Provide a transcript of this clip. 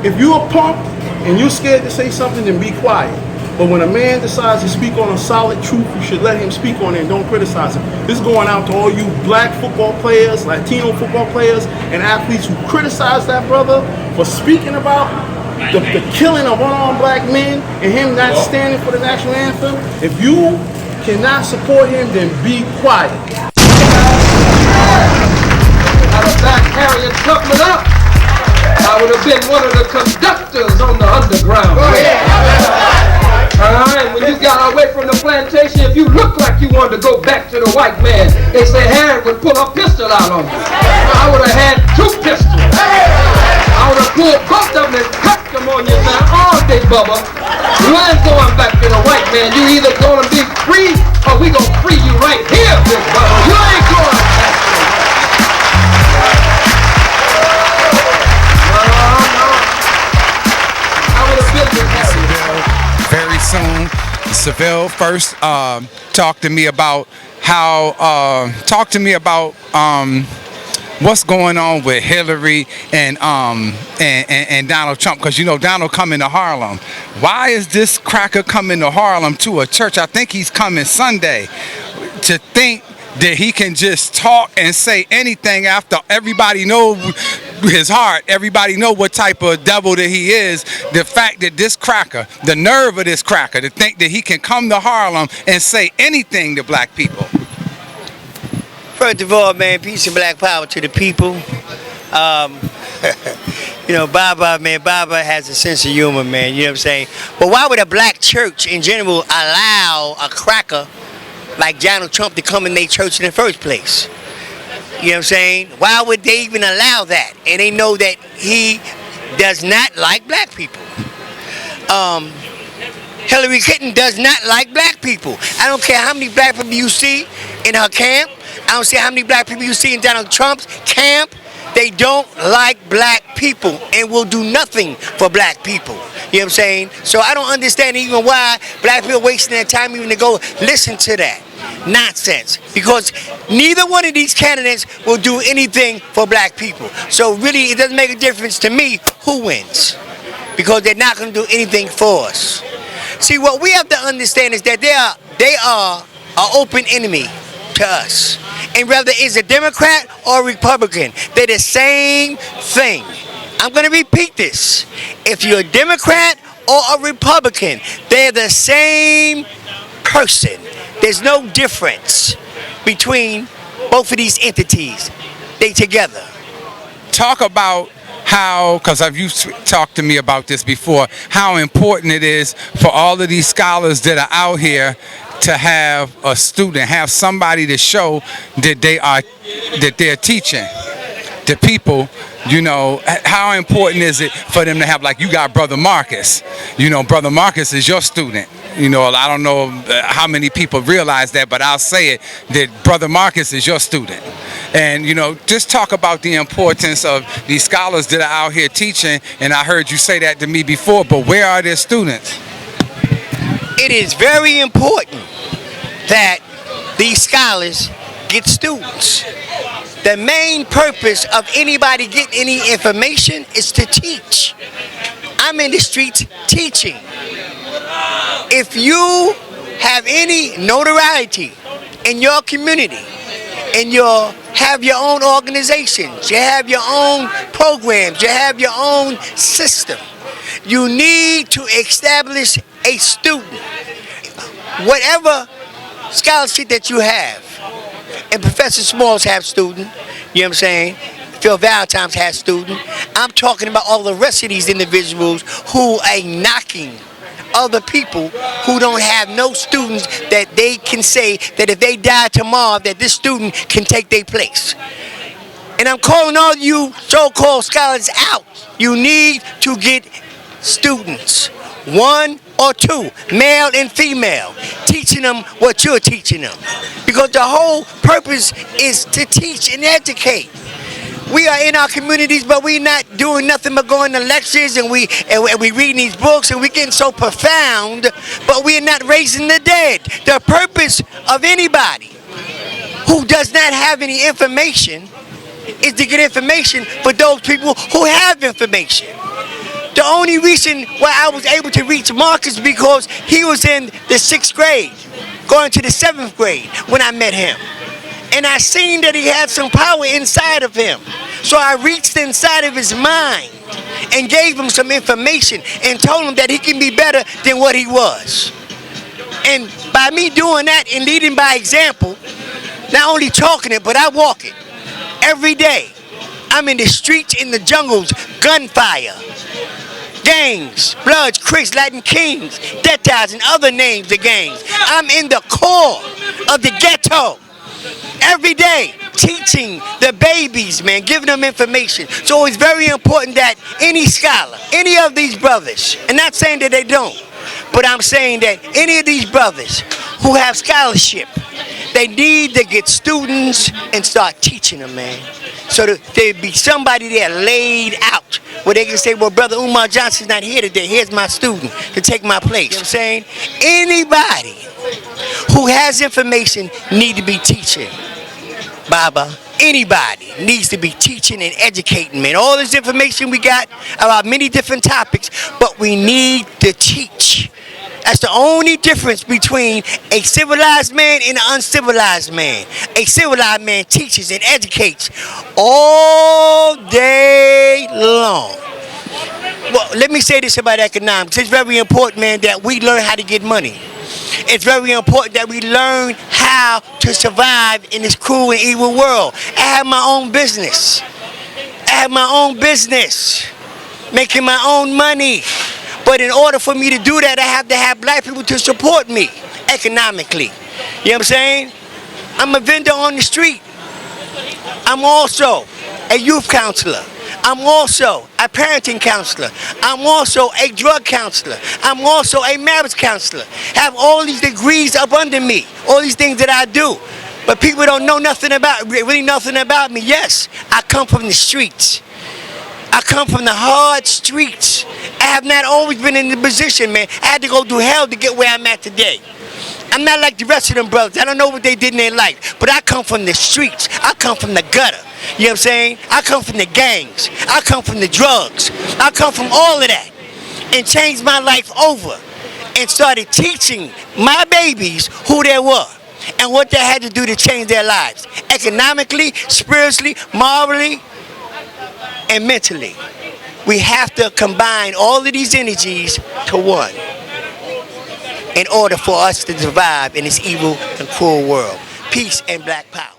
If you're a punk and you're scared to say something, then be quiet. But when a man decides to speak on a solid truth, you should let him speak on it and don't criticize him. This is going out to all you black football players, Latino football players, and athletes who criticize that brother for speaking about the killing of unarmed black men and him not standing for the national anthem. If you cannot support him, then be quiet. Had a black Harriet Tubman up, I would have been one of the conductors on the underground. Alright, when you got away from the plantation, if you look like you wanted to go back to the white man, they say Harriet would pull a pistol out on you. I would have had 2 pistols. I would have pulled both of them and cut them on you now all day, Bubba. You ain't going back to the white man. You either gonna be free or we gonna free you right here, big Bubba. You ain't going back. Very soon, Saville first talked to me about how what's going on with Hillary and Donald Trump, because you know Donald coming to Harlem. Why is this cracker coming to Harlem to a church? I think he's coming Sunday. To think that he can just talk and say anything after everybody know his heart, everybody know what type of devil that he is. The fact that this cracker, the nerve of this cracker, to think that he can come to Harlem and say anything to black people. First of all, man, peace and black power to the people. You know, Baba has a sense of humor, man, you know what I'm saying? But why would a black church in general allow a cracker like Donald Trump to come in their church in the first place? You know what I'm saying? Why would they even allow that? And they know that he does not like black people. Hillary Clinton does not like black people. I don't care how many black people you see in her camp. I don't care how many black people you see in Donald Trump's camp. They don't like black people and will do nothing for black people. You know what I'm saying? So I don't understand even why black people are wasting their time even to go listen to that nonsense. Because neither one of these candidates will do anything for black people. So really it doesn't make a difference to me who wins. Because they're not going to do anything for us. See, what we have to understand is that they are an open enemy to us. And whether it's a Democrat or a Republican, they're the same thing. I'm going to repeat this. If you're a Democrat or a Republican, they're the same person. There's no difference between both of these entities. They together. Talk about how, because you talked to me about this before, how important it is for all of these scholars that are out here to have a student, have somebody to show that they're teaching the people. You know, how important is it for them to have, like, you got Brother Marcus. You know, Brother Marcus is your student. You know, I don't know how many people realize that, but I'll say it, that Brother Marcus is your student. And, you know, just talk about the importance of these scholars that are out here teaching. And I heard you say that to me before, but where are their students? It is very important that these scholars get students. The main purpose of anybody getting any information is to teach. I'm in the streets teaching. If you have any notoriety in your community, and you have your own organizations, you have your own programs, you have your own system, you need to establish a student. Whatever scholarship that you have, and Professor Smalls have student, you know what I'm saying? Phil Valentine's has student. I'm talking about all the rest of these individuals who are knocking other people who don't have no students that they can say that if they die tomorrow that this student can take their place. And I'm calling all you so-called scholars out. You need to get students, 1 or 2, male and female, teaching them what you're teaching them. Because the whole purpose is to teach and educate. We are in our communities, but we're not doing nothing but going to lectures and we reading these books and we're getting so profound, but we're not raising the dead. The purpose of anybody who does not have any information is to get information for those people who have information. The The only reason why I was able to reach Marcus because he was in the 6th grade, going to the 7th grade when I met him. And I seen that he had some power inside of him. So I reached inside of his mind and gave him some information and told him that he can be better than what he was. And by me doing that and leading by example, not only talking it, but I walk it every day. I'm in the streets, in the jungles, gunfire, gangs, Bloods, Crips, Latin Kings, Detas, and other names of gangs. I'm in the core of the ghetto every day, teaching the babies, man, giving them information. So it's very important that any scholar, any of these brothers, and not saying that they don't, but I'm saying that any of these brothers who have scholarship, they need to get students and start teaching them, man. So that there be somebody there laid out where they can say, well, Brother Umar Johnson's not here today. Here's my student to take my place. You know what I'm saying? Anybody who has information need to be teaching, Baba. Anybody needs to be teaching and educating, man. All this information we got about many different topics, but we need to teach. That's the only difference between a civilized man and an uncivilized man. A civilized man teaches and educates all day long. Well, let me say this about economics. It's very important, man, that we learn how to get money. It's very important that we learn how to survive in this cruel and evil world. I have my own business. Making my own money. But in order for me to do that, I have to have black people to support me economically. You know what I'm saying? I'm a vendor on the street. I'm also a youth counselor. I'm also a parenting counselor. I'm also a drug counselor. I'm also a marriage counselor. Have all these degrees up under me. All these things that I do. But people don't know really nothing about me. Yes, I come from the streets. I come from the hard streets. I have not always been in the position, man. I had to go through hell to get where I'm at today. I'm not like the rest of them brothers. I don't know what they did in their life. But I come from the streets. I come from the gutter. You know what I'm saying? I come from the gangs. I come from the drugs. I come from all of that. And changed my life over. And started teaching my babies who they were. And what they had to do to change their lives. Economically, spiritually, morally, and mentally. We have to combine all of these energies to one in order for us to survive in this evil and cruel world. Peace and black power.